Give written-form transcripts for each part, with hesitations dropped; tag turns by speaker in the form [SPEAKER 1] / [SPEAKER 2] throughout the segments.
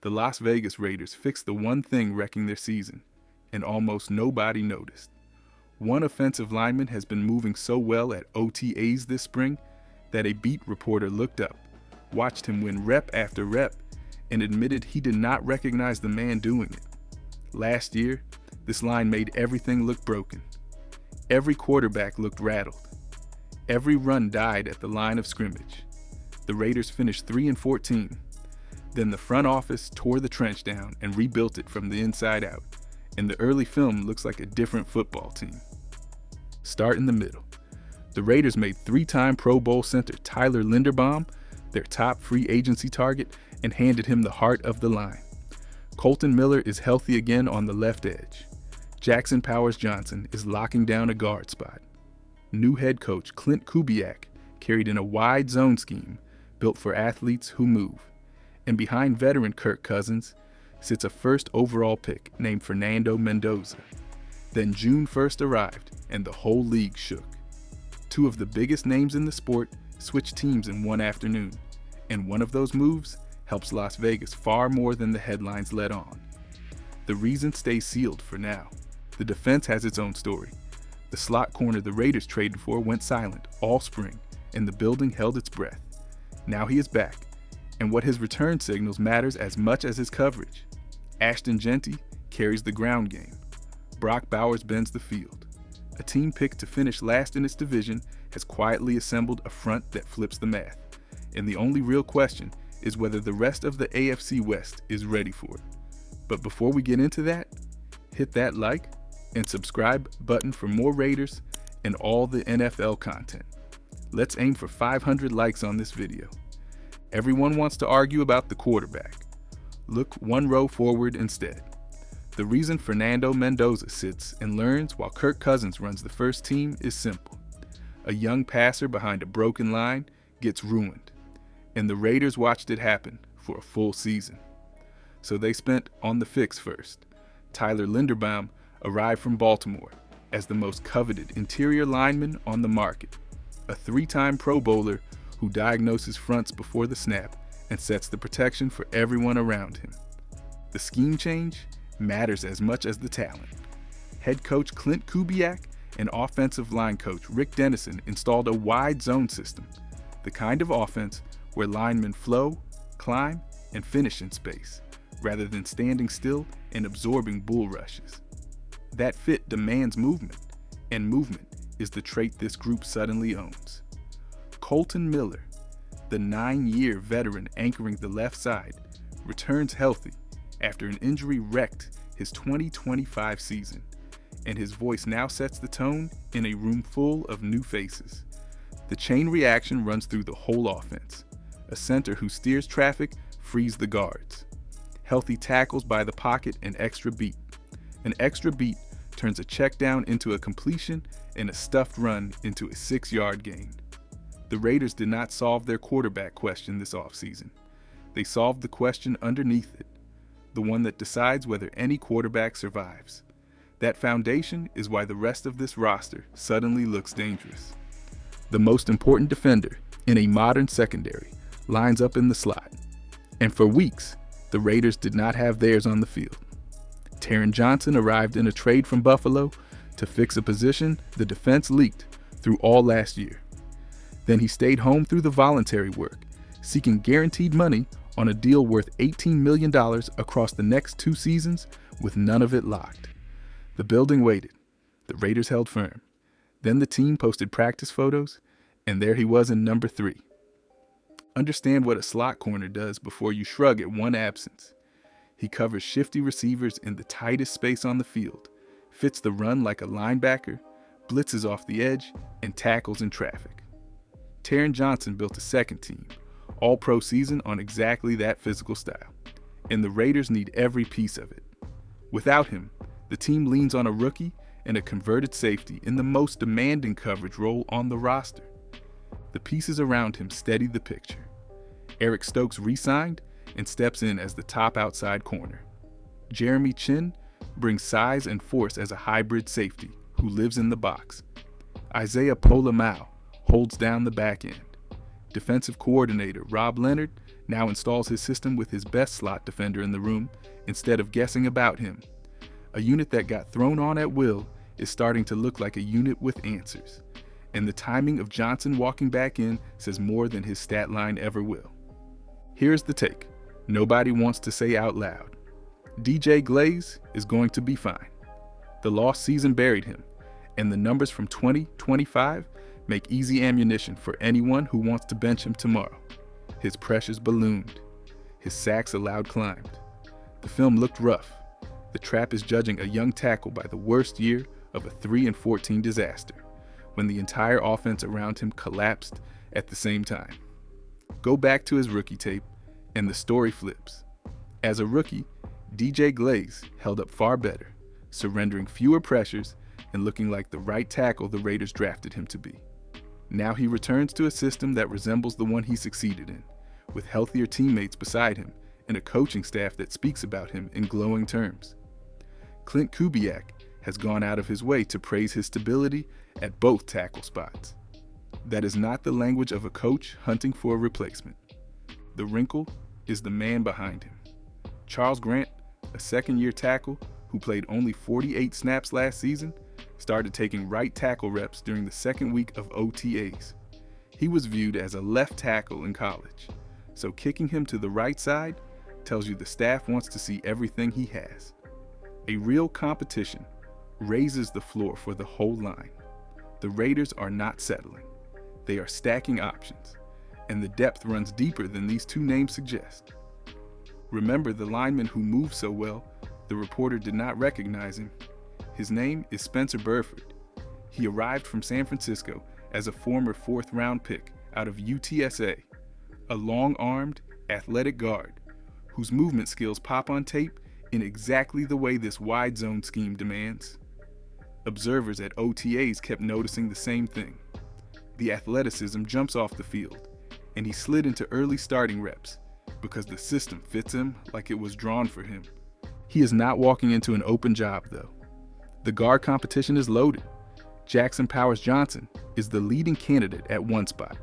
[SPEAKER 1] The Las Vegas Raiders fixed the one thing wrecking their season, and almost nobody noticed. One offensive lineman has been moving so well at OTAs this spring that a beat reporter looked up, watched him win rep after rep, and admitted he did not recognize the man doing it. Last year, this line made everything look broken. Every quarterback looked rattled. Every run died at the line of scrimmage. The Raiders finished 3-14. Then the front office tore the trench down and rebuilt it from the inside out, and the early film looks like a different football team. Start in the middle. The Raiders made three-time Pro Bowl center Tyler Linderbaum their top free agency target and handed him the heart of the line. Kolton Miller is healthy again on the left edge. Jackson Powers Johnson is locking down a guard spot. New head coach Clint Kubiak carried in a wide zone scheme built for athletes who move. And behind veteran Kirk Cousins sits a first overall pick named Fernando Mendoza. Then June 1st arrived, and the whole league shook. Two of the biggest names in the sport switched teams in one afternoon, and one of those moves helps Las Vegas far more than the headlines let on. The reason stays sealed for now. The defense has its own story. The slot corner the Raiders traded for went silent all spring, and the building held its breath. Now he is back, and what his return signals matters as much as his coverage. Ashton Jeanty carries the ground game. Brock Bowers bends the field. A team picked to finish last in its division has quietly assembled a front that flips the math. And the only real question is whether the rest of the AFC West is ready for it. But before we get into that, hit that like and subscribe button for more Raiders and all the NFL content. Let's aim for 500 likes on this video. Everyone wants to argue about the quarterback. Look one row forward instead. The reason Fernando Mendoza sits and learns while Kirk Cousins runs the first team is simple. A young passer behind a broken line gets ruined, and the Raiders watched it happen for a full season. So they spent on the fix first. Tyler Linderbaum arrived from Baltimore as the most coveted interior lineman on the market, a three-time Pro Bowler who diagnoses fronts before the snap and sets the protection for everyone around him. The scheme change matters as much as the talent. Head coach Clint Kubiak and offensive line coach Rick Dennison installed a wide zone system, the kind of offense where linemen flow, climb, and finish in space, rather than standing still and absorbing bull rushes. That fit demands movement, and movement is the trait this group suddenly owns. Kolton Miller, the 9-year veteran anchoring the left side, returns healthy after an injury wrecked his 2025 season, and his voice now sets the tone in a room full of new faces. The chain reaction runs through the whole offense. A center who steers traffic frees the guards. Healthy tackles by the pocket an extra beat. An extra beat turns a check down into a completion and a stuffed run into a 6-yard gain. The Raiders did not solve their quarterback question this offseason. They solved the question underneath it, the one that decides whether any quarterback survives. That foundation is why the rest of this roster suddenly looks dangerous. The most important defender in a modern secondary lines up in the slot, and for weeks, the Raiders did not have theirs on the field. Taron Johnson arrived in a trade from Buffalo to fix a position the defense leaked through all last year. Then he stayed home through the voluntary work, seeking guaranteed money on a deal worth $18 million across the next 2 seasons with none of it locked. The building waited. The Raiders held firm. Then the team posted practice photos, and there he was in number 3. Understand what a slot corner does before you shrug at one absence. He covers shifty receivers in the tightest space on the field, fits the run like a linebacker, blitzes off the edge, and tackles in traffic. Taron Johnson built a second team, all-pro season on exactly that physical style, and the Raiders need every piece of it. Without him, the team leans on a rookie and a converted safety in the most demanding coverage role on the roster. The pieces around him steady the picture. Eric Stokes re-signed and steps in as the top outside corner. Jeremy Chin brings size and force as a hybrid safety who lives in the box. Isaiah Polamau holds down the back end. Defensive coordinator Rob Leonard now installs his system with his best slot defender in the room instead of guessing about him. A unit that got thrown on at will is starting to look like a unit with answers, and the timing of Johnson walking back in says more than his stat line ever will. Here's the take nobody wants to say out loud. DJ Glaze is going to be fine. The lost season buried him, and the numbers from 2025 make easy ammunition for anyone who wants to bench him tomorrow. His pressures ballooned. His sacks allowed climbed. The film looked rough. The trap is judging a young tackle by the worst year of a 3-14 disaster, when the entire offense around him collapsed at the same time. Go back to his rookie tape, and the story flips. As a rookie, DJ Glaze held up far better, surrendering fewer pressures and looking like the right tackle the Raiders drafted him to be. Now he returns to a system that resembles the one he succeeded in, with healthier teammates beside him and a coaching staff that speaks about him in glowing terms. Clint Kubiak has gone out of his way to praise his stability at both tackle spots. That is not the language of a coach hunting for a replacement. The wrinkle is the man behind him. Charles Grant, a second-year tackle who played only 48 snaps last season, started taking right tackle reps during the second week of OTAs. He was viewed as a left tackle in college, so kicking him to the right side tells you the staff wants to see everything he has. A real competition raises the floor for the whole line. The Raiders are not settling. They are stacking options, and the depth runs deeper than these two names suggest. Remember the lineman who moved so well, the reporter did not recognize him. His name is Spencer Burford. He arrived from San Francisco as a former fourth-round pick out of UTSA, a long-armed, athletic guard whose movement skills pop on tape in exactly the way this wide zone scheme demands. Observers at OTAs kept noticing the same thing. The athleticism jumps off the field, and he slid into early starting reps because the system fits him like it was drawn for him. He is not walking into an open job, though. The guard competition is loaded. Jackson Powers Johnson is the leading candidate at one spot.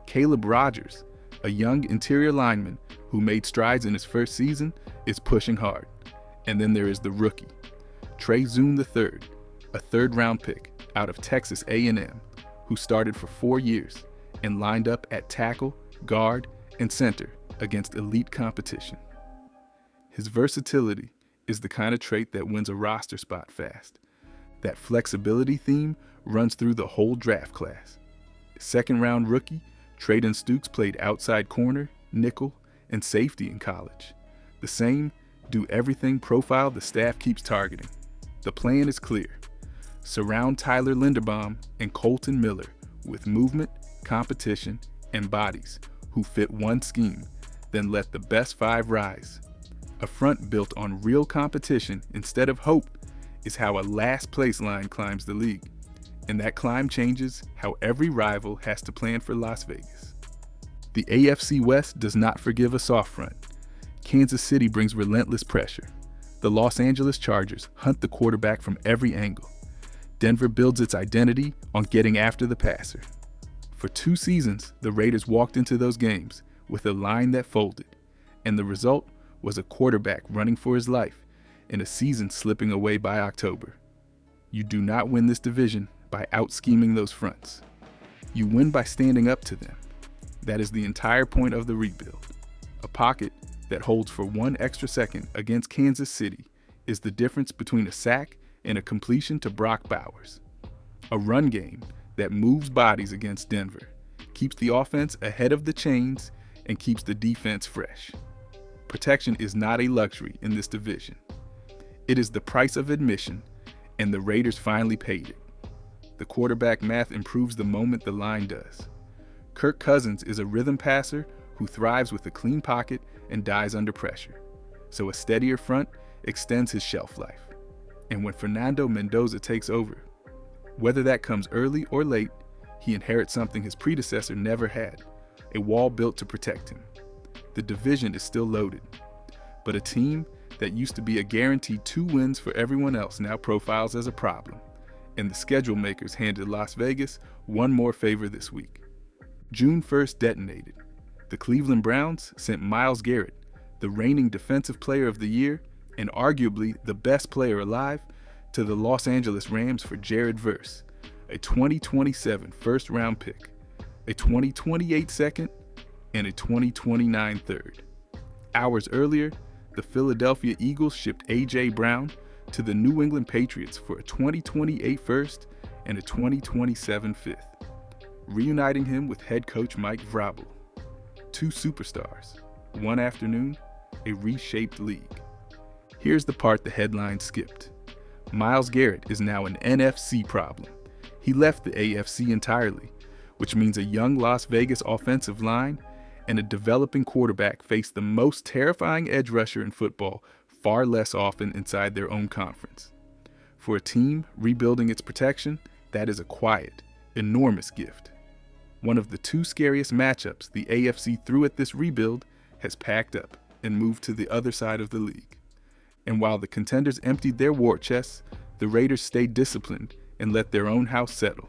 [SPEAKER 1] Caleb Rogers, a young interior lineman who made strides in his first season, is pushing hard. And then there is the rookie, Trey Zoon III, a third-round pick out of Texas A&M, who started for 4 years and lined up at tackle, guard, and center against elite competition. His versatility is the kind of trait that wins a roster spot fast. That flexibility theme runs through the whole draft class. Second-round rookie, Trayden Stukes played outside corner, nickel, and safety in college. The same do-everything profile the staff keeps targeting. The plan is clear. Surround Tyler Linderbaum and Colton Miller with movement, competition, and bodies who fit one scheme, then let the best 5 rise. A front built on real competition instead of hope is how a last-place line climbs the league, and that climb changes how every rival has to plan for Las Vegas. The AFC West does not forgive a soft front. Kansas City brings relentless pressure. The Los Angeles Chargers hunt the quarterback from every angle. Denver builds its identity on getting after the passer. For 2 seasons, the Raiders walked into those games with a line that folded, and the result was a quarterback running for his life and a season slipping away by October. You do not win this division by out-scheming those fronts. You win by standing up to them. That is the entire point of the rebuild. A pocket that holds for 1 extra second against Kansas City is the difference between a sack and a completion to Brock Bowers. A run game that moves bodies against Denver, keeps the offense ahead of the chains, and keeps the defense fresh. Protection is not a luxury in this division. It is the price of admission, and the Raiders finally paid it. The quarterback math improves the moment the line does. Kirk Cousins is a rhythm passer who thrives with a clean pocket and dies under pressure, so a steadier front extends his shelf life. And when Fernando Mendoza takes over, whether that comes early or late, he inherits something his predecessor never had, a wall built to protect him. The division is still loaded, but a team that used to be a guaranteed 2 wins for everyone else now profiles as a problem, and the schedule makers handed Las Vegas one more favor this week. June 1st detonated. The Cleveland Browns sent Myles Garrett, the reigning Defensive Player of the Year and arguably the best player alive, to the Los Angeles Rams for Jared Verse, a 2027 first-round pick, a 2028 second, and a 2029 third. Hours earlier, the Philadelphia Eagles shipped A.J. Brown to the New England Patriots for a 2028 first and a 2027 fifth, reuniting him with head coach Mike Vrabel. Two superstars, one afternoon, a reshaped league. Here's the part the headline skipped. Myles Garrett is now an NFC problem. He left the AFC entirely, which means a young Las Vegas offensive line and a developing quarterback face the most terrifying edge rusher in football far less often inside their own conference. For a team rebuilding its protection, that is a quiet, enormous gift. One of the two scariest matchups the AFC threw at this rebuild has packed up and moved to the other side of the league. And while the contenders emptied their war chests, the Raiders stayed disciplined and let their own house settle.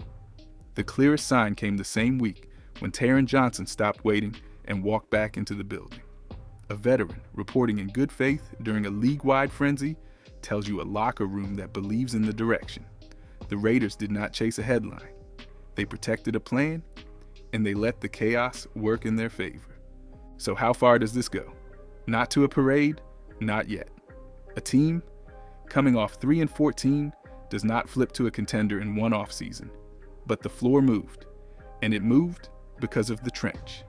[SPEAKER 1] The clearest sign came the same week when Taron Johnson stopped waiting and walked back into the building. A veteran reporting in good faith during a league-wide frenzy tells you a locker room that believes in the direction. The Raiders did not chase a headline. They protected a plan, and they let the chaos work in their favor. So how far does this go? Not to a parade? Not yet. A team coming off 3-14 does not flip to a contender in one offseason, but the floor moved, and it moved because of the trench.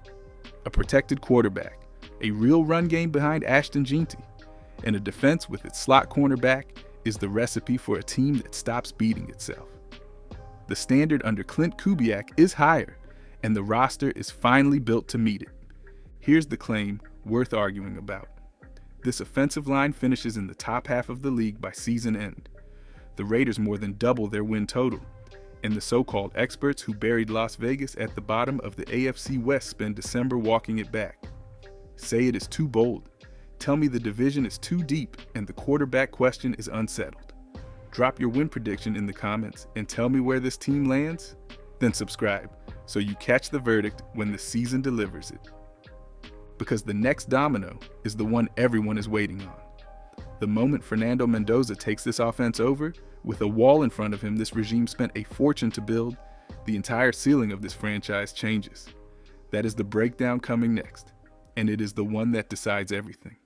[SPEAKER 1] A protected quarterback, a real run game behind Ashton Jeanty, and a defense with its slot cornerback is the recipe for a team that stops beating itself. The standard under Clint Kubiak is higher, and the roster is finally built to meet it. Here's the claim worth arguing about. This offensive line finishes in the top half of the league by season end. The Raiders more than double their win total, and the so-called experts who buried Las Vegas at the bottom of the AFC West spend December walking it back. Say it is too bold. Tell me the division is too deep and the quarterback question is unsettled. Drop your win prediction in the comments and tell me where this team lands. Then subscribe so you catch the verdict when the season delivers it. Because the next domino is the one everyone is waiting on. The moment Fernando Mendoza takes this offense over, with a wall in front of him this regime spent a fortune to build, the entire ceiling of this franchise changes. That is the breakdown coming next, and it is the one that decides everything.